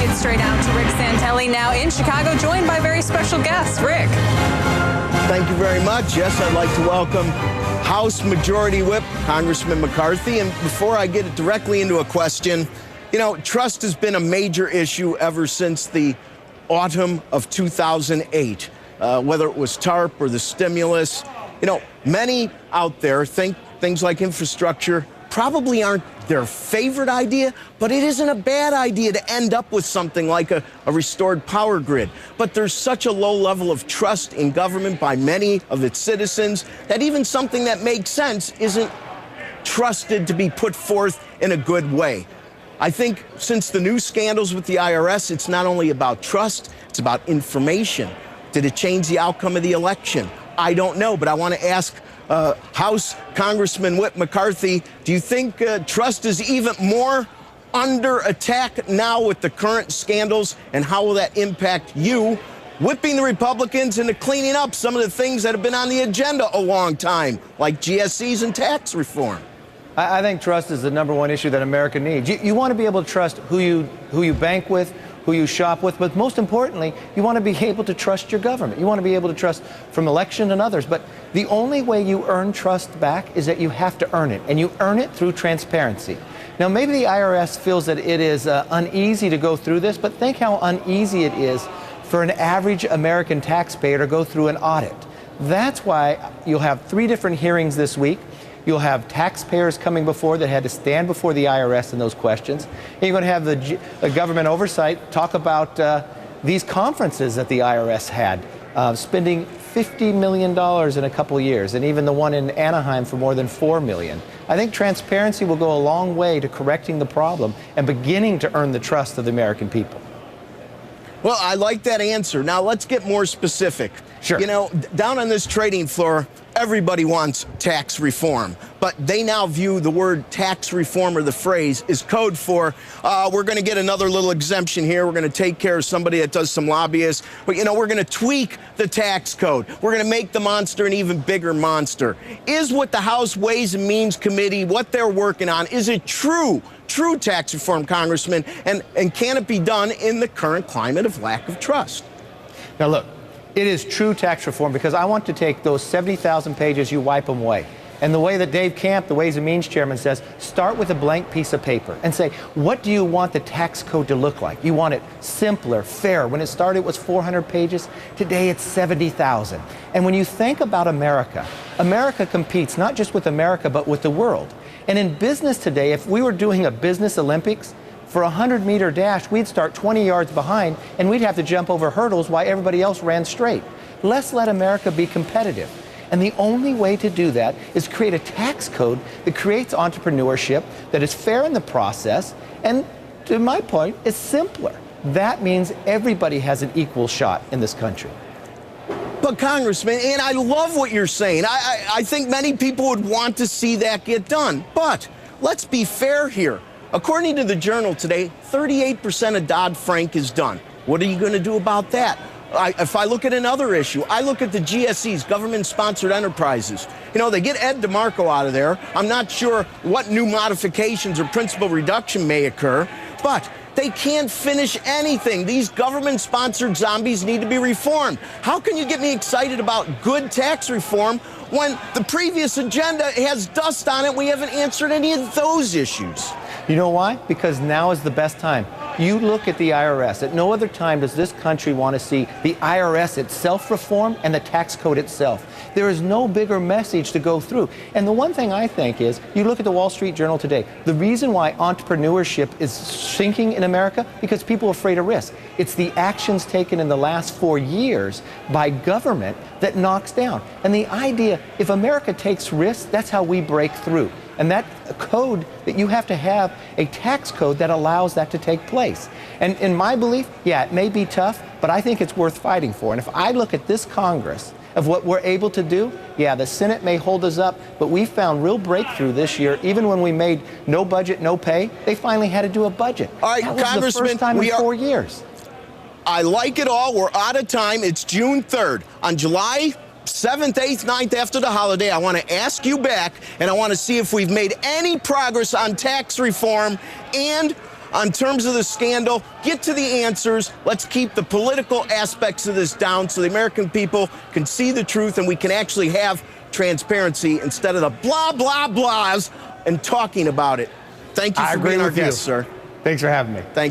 get straight out to Rick Santelli now in Chicago, joined by a very special guest. Rick. Thank you very much. Yes, I'd like to welcome House Majority Whip Congressman McCarthy. And before I get directly into a question, you know, trust has been a major issue ever since the autumn of 2008, whether it was TARP or the stimulus. You know, many out there think things like infrastructure probably aren't their favorite idea, but it isn't a bad idea to end up with something like a restored power grid. But there's such a low level of trust in government by many of its citizens that even something that makes sense isn't trusted to be put forth in a good way. I think since the new scandals with the IRS, it's not only about trust, it's about information. Did it change the outcome of the election? I don't know, but I want to ask House Congressman Whip McCarthy, do you think trust is even more under attack now with the current scandals, and how will that impact you whipping the Republicans into cleaning up some of the things that have been on the agenda a long time, like GSEs and tax reform? I think trust is the #1 issue that America needs. You want to be able to trust who you bank with, who you shop with, but most importantly, you want to be able to trust your government. You want to be able to trust from election and others. But the only way you earn trust back is that you have to earn it, and you earn it through transparency. Now, maybe the IRS feels that it is uneasy to go through this, but think how uneasy it is for an average American taxpayer to go through an audit. That's why you'll have 3 different hearings this week. You'll have taxpayers coming before that had to stand before the IRS in those questions. And you're going to have the government oversight talk about these conferences that the IRS had, spending $50 million in a couple of years, and even the one in Anaheim for more than $4 million. I think transparency will go a long way to correcting the problem and beginning to earn the trust of the American people. Well, I like that answer. Now, let's get more specific. Sure. You know, down on this trading floor, everybody wants tax reform, but they now view the word tax reform, or the phrase, as code for, we're going to get another little exemption here. We're going to take care of somebody that does some lobbyists. But, you know, we're going to tweak the tax code. We're going to make the monster an even bigger monster. Is what the House Ways and Means Committee, what they're working on, is it true tax reform, Congressman? And can it be done in the current climate of lack of trust? Now, look. It is true tax reform, because I want to take those 70,000 pages, you wipe them away. And the way that Dave Camp, the Ways and Means chairman, says, start with a blank piece of paper and say, what do you want the tax code to look like? You want it simpler, fair. When it started, it was 400 pages. Today, it's 70,000. And when you think about America, America competes not just with America, but with the world. And in business today, if we were doing a business Olympics, for a 100-meter dash, we'd start 20 yards behind, and we'd have to jump over hurdles while everybody else ran straight. Let's let America be competitive. And the only way to do that is create a tax code that creates entrepreneurship, that is fair in the process, and to my point, is simpler. That means everybody has an equal shot in this country. But, Congressman, and I love what you're saying. I think many people would want to see that get done. But let's be fair here. According to the Journal today, 38% of Dodd-Frank is done. What are you going to do about that? If I look at another issue, I look at the GSEs, government-sponsored enterprises. You know, they get Ed DeMarco out of there. I'm not sure what new modifications or principal reduction may occur, but they can't finish anything. These government-sponsored zombies need to be reformed. How can you get me excited about good tax reform when the previous agenda has dust on it? We haven't answered any of those issues. You know why? Because now is the best time. You look at the IRS. At no other time does this country want to see the IRS itself reform and the tax code itself. There is no bigger message to go through. And the one thing I think is, you look at the Wall Street Journal today, the reason why entrepreneurship is sinking in America, because people are afraid of risk. It's the actions taken in the last 4 years by government that knocks down. And the idea, if America takes risks, that's how we break through. And that code, that you have to have a tax code that allows that to take place. And in my belief, yeah, it may be tough, but I think it's worth fighting for. And if I look at this Congress, of what we're able to do, yeah, the Senate may hold us up, but we found real breakthrough this year. Even when we made no budget, no pay, they finally had to do a budget. All right, that was Congressman, the first time in 4 years. I like it all. We're out of time. It's June 3rd. On July 7th, 8th, 9th, after the holiday, I want to ask you back, and I want to see if we've made any progress on tax reform and on terms of the scandal. Get to the answers. Let's keep the political aspects of this down so the American people can see the truth and we can actually have transparency instead of the blah, blah, blahs and talking about it. Thank you for being our guest, sir. Thanks for having me. Thank you.